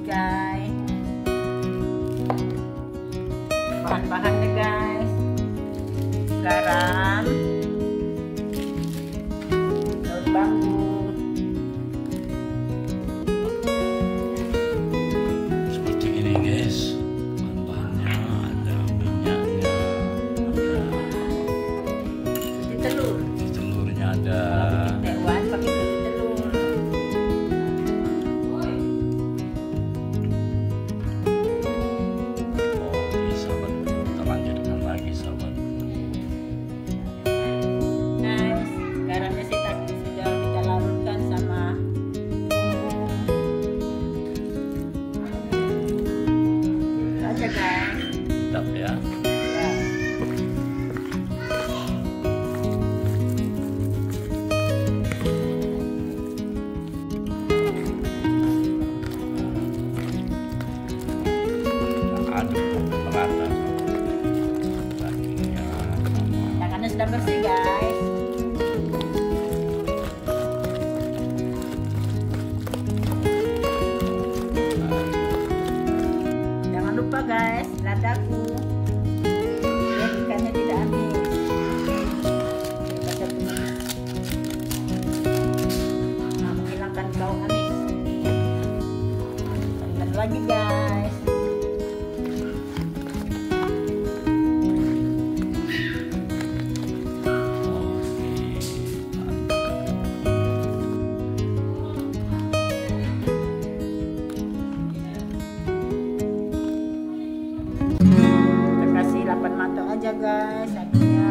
guys. Bahan-bahannya guys, garam, daun bambu, seperti ini guys. Bahan-bahannya ada minyaknya, ada telur. telurnya ada. Tewan pakai telur. Oke sahabat, kita lanjutkan lagi sahabat. Guys, garamnya sudah kita larutkan sama bumbu. Aja guys. Sedap ya. Aduk merata dagingnya sama. Tangannya sudah bersih guys. Jangan lupa guys, ladaku biar ikannya tidak amis. Nah, menghilangkan bau amis. Dan lagi guys. Kita kasih 8 mata aja guys apinya.